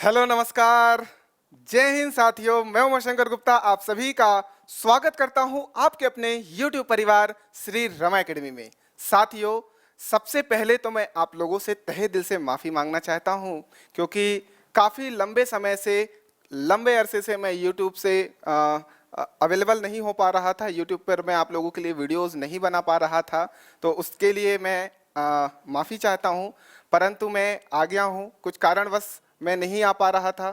Hello, नमस्कार, जय हिंद साथियों। मैं उमाशंकर गुप्ता आप सभी का स्वागत करता हूं आपके अपने YouTube परिवार श्री रमा एकेडमी में। साथियों, सबसे पहले तो मैं आप लोगों से तहे दिल से माफ़ी मांगना चाहता हूं, क्योंकि काफ़ी लंबे अरसे से मैं YouTube से अवेलेबल नहीं हो पा रहा था। YouTube पर मैं आप लोगों के लिए वीडियोस नहीं बना पा रहा था, तो उसके लिए मैं माफ़ी चाहता हूं। परंतु मैं आ गया हूं, कुछ कारणवश मैं नहीं आ पा रहा था।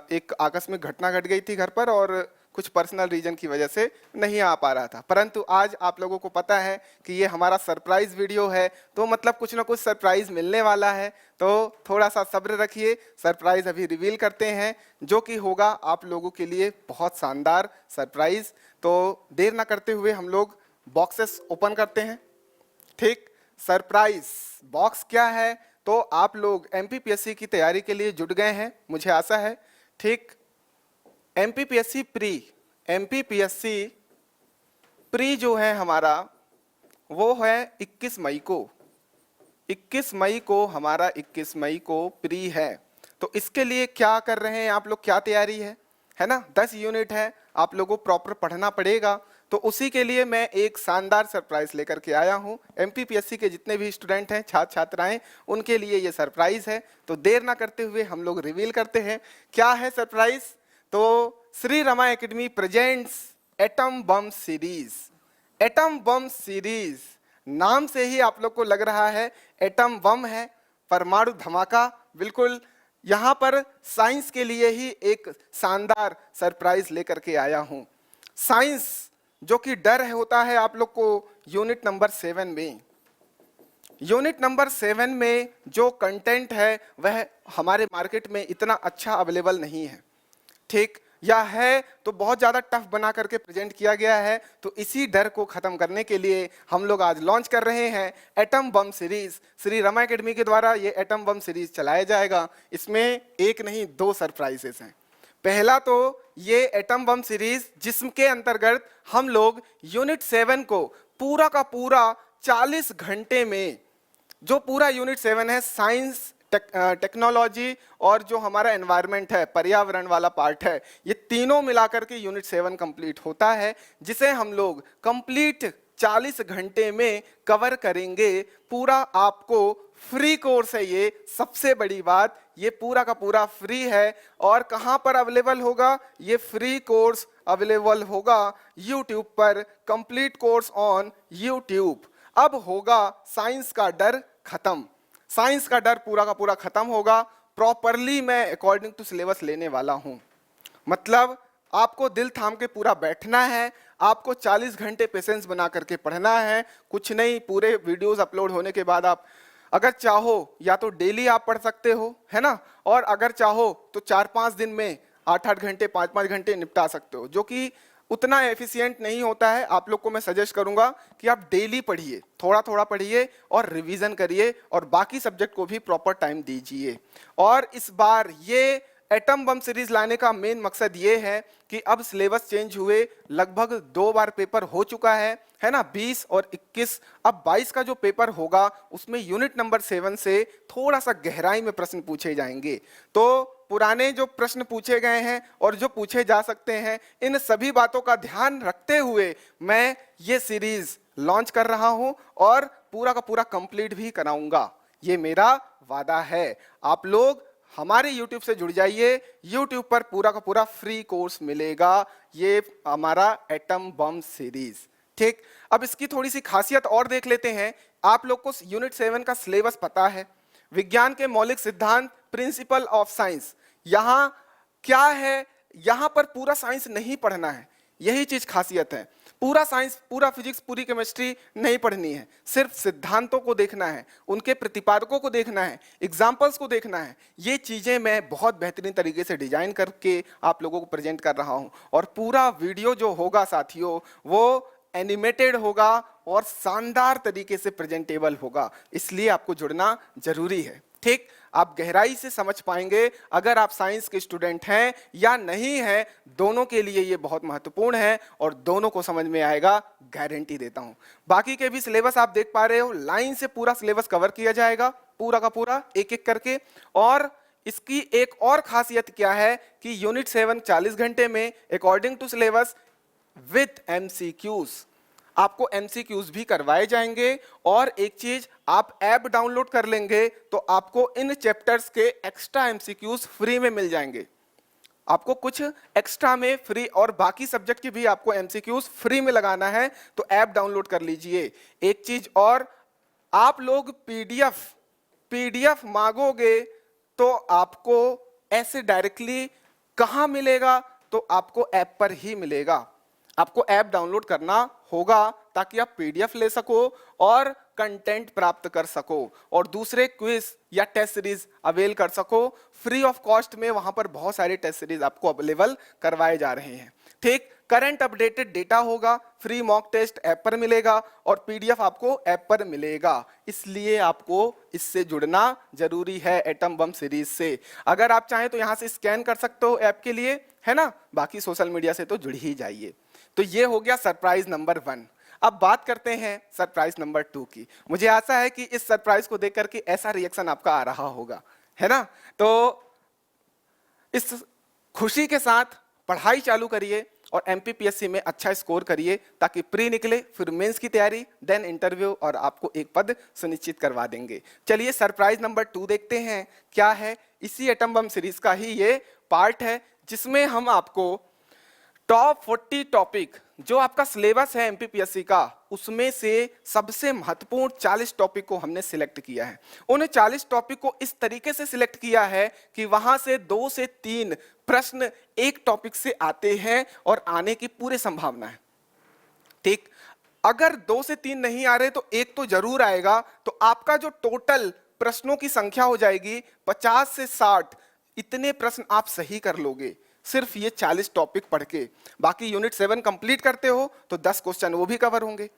एक आकस्मिक घटना घट गई थी घर पर और कुछ पर्सनल रीजन की वजह से नहीं आ पा रहा था। परंतु आज आप लोगों को पता है कि ये हमारा सरप्राइज वीडियो है, तो मतलब कुछ ना कुछ सरप्राइज मिलने वाला है, तो थोड़ा सा सब्र रखिए। सरप्राइज अभी रिवील करते हैं, जो कि होगा आप लोगों के लिए बहुत शानदार सरप्राइज। तो देर ना करते हुए हम लोग बॉक्सेस ओपन करते हैं। ठीक, सरप्राइज बॉक्स क्या है? तो आप लोग एमपीपीएससी की तैयारी के लिए जुट गए हैं, मुझे आशा है। ठीक, एमपीपीएससी प्री जो है हमारा, वो है 21 मई को। 21 मई को हमारा 21 मई को प्री है। तो इसके लिए क्या कर रहे हैं आप लोग, क्या तैयारी है ना? 10 यूनिट है, आप लोगों को प्रॉपर पढ़ना पड़ेगा। तो उसी के लिए मैं एक शानदार सरप्राइज लेकर के आया हूं। एमपीपीएससी के जितने भी स्टूडेंट हैं, छात्र छात्राएं, उनके लिए ये सरप्राइज है। तो देर ना करते हुए हम लोग रिवील करते हैं क्या है सरप्राइज। तो Shri Rama academy presents atom bomb series. Atom bomb series नाम से ही आप लोग को लग रहा है एटम बम है, परमाणु धमाका। बिल्कुल, यहाँ पर साइंस के लिए ही एक शानदार सरप्राइज लेकर के आया हूँ। साइंस जो कि डर है होता है आप लोग को यूनिट नंबर 7 में। यूनिट नंबर 7 में जो कंटेंट है वह हमारे मार्केट में इतना अच्छा अवेलेबल नहीं है। ठीक, या है तो बहुत ज़्यादा टफ बना करके प्रेजेंट किया गया है। तो इसी डर को ख़त्म करने के लिए हम लोग आज लॉन्च कर रहे हैं atom bomb series. Shri Rama academy के द्वारा ये एटम बम सीरीज चलाया जाएगा। इसमें एक नहीं, 2 सरप्राइजेस हैं। पहला तो ये एटम बम सीरीज, जिसके अंतर्गत हम लोग यूनिट 7 को पूरा का पूरा 40 घंटे में, जो पूरा यूनिट 7 है, साइंस, टेक्नोलॉजी और जो हमारा एनवायरनमेंट है, पर्यावरण वाला पार्ट है, ये तीनों मिलाकर के यूनिट 7 कंप्लीट होता है, जिसे हम लोग कंप्लीट 40 घंटे में कवर करेंगे। पूरा आपको फ्री कोर्स है ये, सबसे बड़ी बात, ये पूरा का पूरा फ्री है। और कहाँ पर अवेलेबल होगा ये फ्री कोर्स? अवेलेबल होगा यूट्यूब पर, कंप्लीट कोर्स ऑन यूट्यूब। अब होगा साइंस का डर खत्म। साइंस का डर पूरा का पूरा खत्म होगा। प्रॉपरली मैं अकॉर्डिंग टू सिलेबस लेने वाला हूं। मतलब आपको दिल थाम के पूरा बैठना है, आपको 40 घंटे पेशेंस बना करके पढ़ना है। कुछ नहीं, पूरे वीडियोस अपलोड होने के बाद आप अगर चाहो या तो डेली आप पढ़ सकते हो, है ना? और अगर चाहो तो 4-5 दिन में 8-8 घंटे, 5-5 घंटे निपटा सकते हो, जो कि उतना एफिशिएंट नहीं होता है। आप लोग को मैं सजेस्ट करूंगा कि आप डेली पढ़िए, थोड़ा थोड़ा पढ़िए और रिवीजन करिए, और बाकी सब्जेक्ट को भी प्रॉपर टाइम दीजिए। और इस बार ये एटम बम सीरीज लाने का मेन मकसद ये है कि अब सिलेबस चेंज हुए, लगभग 2 बार पेपर हो चुका है ना? 20 और 21। अब 22 का जो पेपर होगा उसमें यूनिट नंबर 7 से थोड़ा सा गहराई में प्रश्न पूछे जाएंगे। तो पुराने जो प्रश्न पूछे गए हैं और जो पूछे जा सकते हैं, इन सभी बातों का ध्यान रखते हुए मैं ये सीरीज लॉन्च कर रहा हूं और पूरा का पूरा कंप्लीट भी कराऊंगा। ये मेरा वादा है। आप लोग हमारे YouTube से जुड़ जाइए, YouTube पर पूरा का पूरा फ्री कोर्स मिलेगा, ये हमारा एटम बम सीरीज। ठीक, अब इसकी थोड़ी सी खासियत और देख लेते हैं। आप लोग को यूनिट 7 का सिलेबस पता है, विज्ञान के मौलिक सिद्धांत, प्रिंसिपल ऑफ साइंस। यहाँ क्या है, यहाँ पर पूरा साइंस नहीं पढ़ना है, यही चीज खासियत है। पूरा साइंस, पूरा फिजिक्स, पूरी केमिस्ट्री नहीं पढ़नी है, सिर्फ सिद्धांतों को देखना है, उनके प्रतिपादकों को देखना है, एग्जाम्पल्स को देखना है। ये चीजें मैं बहुत बेहतरीन तरीके से डिजाइन करके आप लोगों को प्रेजेंट कर रहा हूं। और पूरा वीडियो जो होगा साथियों, वो एनिमेटेड होगा और शानदार तरीके से प्रेजेंटेबल होगा, इसलिए आपको जुड़ना जरूरी है। ठीक, आप गहराई से समझ पाएंगे अगर आप साइंस के स्टूडेंट हैं या नहीं हैं, दोनों के लिए ये बहुत महत्वपूर्ण है और दोनों को समझ में आएगा, गारंटी देता हूं। बाकी के भी सिलेबस आप देख पा रहे हो, लाइन से पूरा सिलेबस कवर किया जाएगा, पूरा का पूरा एक एक करके। और इसकी एक और खासियत क्या है कि यूनिट 7 40 घंटे में according to syllabus with MCQs, आपको एमसीक्यूज भी करवाए जाएंगे। और एक चीज, आप ऐप डाउनलोड कर लेंगे तो आपको इन चैप्टर्स के एक्स्ट्रा एमसीक्यूज फ्री में मिल जाएंगे। आपको कुछ एक्स्ट्रा में फ्री, और बाकी सब्जेक्ट की भी आपको एमसीक्यूज फ्री में लगाना है तो ऐप डाउनलोड कर लीजिए। एक चीज और, आप लोग पीडीएफ मांगोगे तो आपको ऐसे डायरेक्टली कहां मिलेगा, तो आपको ऐप पर ही मिलेगा। आपको ऐप डाउनलोड करना होगा ताकि आप पीडीएफ ले सको और कंटेंट प्राप्त कर सको और दूसरे क्विज या टेस्ट सीरीज अवेल कर सको। फ्री ऑफ कॉस्ट में वहां पर बहुत सारे टेस्ट सीरीज आपको अवेलेबल करवाए जा रहे हैं। ठीक, करंट अपडेटेड डेटा होगा, फ्री मॉक टेस्ट ऐप पर मिलेगा और पीडीएफ आपको ऐप पर मिलेगा। इसलिए आपको इससे जुड़ना जरूरी है, एटम बम सीरीज से। अगर आप चाहें तो यहां से स्कैन कर सकते हो ऐप के लिए, है ना। बाकी सोशल मीडिया से तो जुड़ ही जाइए। तो ये हो गया सरप्राइज नंबर 1। अब बात करते हैं सरप्राइज नंबर 2 की। मुझे आशा है कि इस सरप्राइज को देख करके ऐसा रिएक्शन आपका आ रहा होगा, है ना। तो इस खुशी के साथ पढ़ाई चालू करिए और एमपीपीएससी में अच्छा स्कोर करिए ताकि प्री निकले, फिर मेंस की तैयारी, देन इंटरव्यू और आपको एक पद सुनिश्चित करवा देंगे। चलिए सरप्राइज नंबर 2 देखते हैं क्या है। इसी एटम बम सीरीज का ही ये पार्ट है जिसमें हम आपको टॉप 40 टॉपिक जो आपका सिलेबस है एमपीपीएससी का, उसमें से सबसे महत्वपूर्ण 40 टॉपिक को हमने सिलेक्ट किया है। उन 40 टॉपिक को इस तरीके से सिलेक्ट किया है कि वहां से 2 से 3 प्रश्न एक टॉपिक से आते हैं और आने की पूरी संभावना है। ठीक, अगर 2 से 3 नहीं आ रहे तो एक तो जरूर आएगा, तो आपका जो टोटल प्रश्नों की संख्या हो जाएगी 50 से 60। इतने प्रश्न आप सही कर लोगे सिर्फ ये 40 टॉपिक पढ़ के। बाकी यूनिट 7 कंप्लीट करते हो तो 10 क्वेश्चन वो भी कवर होंगे,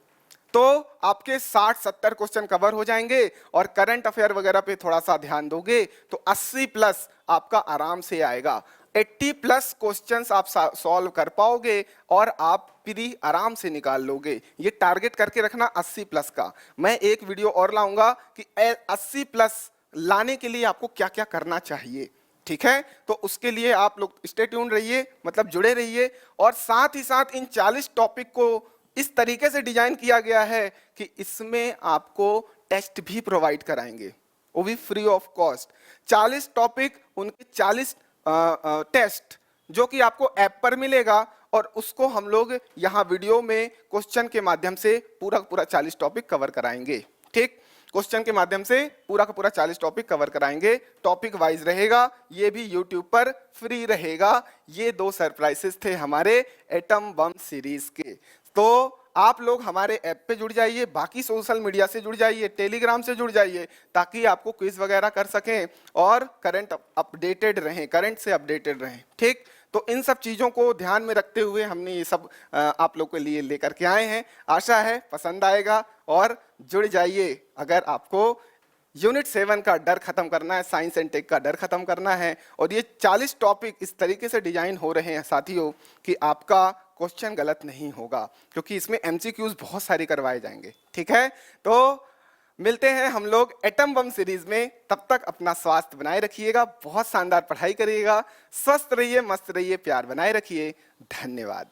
तो आपके 60-70 क्वेश्चन कवर हो जाएंगे। और करंट अफेयर वगैरह पे थोड़ा सा ध्यान दोगे तो 80 प्लस आपका आराम से आएगा। 80 प्लस क्वेश्चंस आप सॉल्व कर पाओगे और आप प्री आराम से निकाल लोगे। ये टारगेट करके रखना 80 प्लस का। मैं एक वीडियो और लाऊंगा कि 80 प्लस लाने के लिए आपको क्या क्या करना चाहिए, ठीक है। तो उसके लिए आप लोग स्टे ट्यून रहिए, मतलब जुड़े रहिए। और साथ ही साथ इन 40 टॉपिक को इस तरीके से डिजाइन किया गया है कि इसमें आपको टेस्ट भी प्रोवाइड कराएंगे, वो भी फ्री ऑफ कॉस्ट। 40 टॉपिक, उनके 40 टेस्ट जो कि आपको ऐप पर मिलेगा और उसको हम लोग यहाँ वीडियो में क्वेश्चन के माध्यम से पूरा 40 टॉपिक कवर कराएंगे। ठीक, क्वेश्चन के माध्यम से पूरा का पूरा 40 टॉपिक कवर कराएंगे। टॉपिक वाइज रहेगा, ये भी यूट्यूब पर फ्री रहेगा। ये 2 सरप्राइजेस थे हमारे एटम बम सीरीज के। तो आप लोग हमारे ऐप पे जुड़ जाइए, बाकी सोशल मीडिया से जुड़ जाइए, टेलीग्राम से जुड़ जाइए ताकि आपको क्विज वगैरह कर सकें और करंट अपडेटेड रहें, करंट से अपडेटेड रहें। ठीक, तो इन सब चीज़ों को ध्यान में रखते हुए हमने ये सब आप लोग के लिए लेकर के आए हैं। आशा है पसंद आएगा और जुड़ जाइए। अगर आपको यूनिट 7 का डर खत्म करना है, साइंस एंड टेक का डर खत्म करना है, और ये 40 टॉपिक इस तरीके से डिजाइन हो रहे हैं साथियों कि आपका क्वेश्चन गलत नहीं होगा, क्योंकि इसमें एमसीक्यूज बहुत सारे करवाए जाएंगे। ठीक है, तो मिलते हैं हम लोग एटम बम सीरीज में। तब तक अपना स्वास्थ्य बनाए रखिएगा, बहुत शानदार पढ़ाई करिएगा, स्वस्थ रहिए, मस्त रहिए, प्यार बनाए रखिए। धन्यवाद।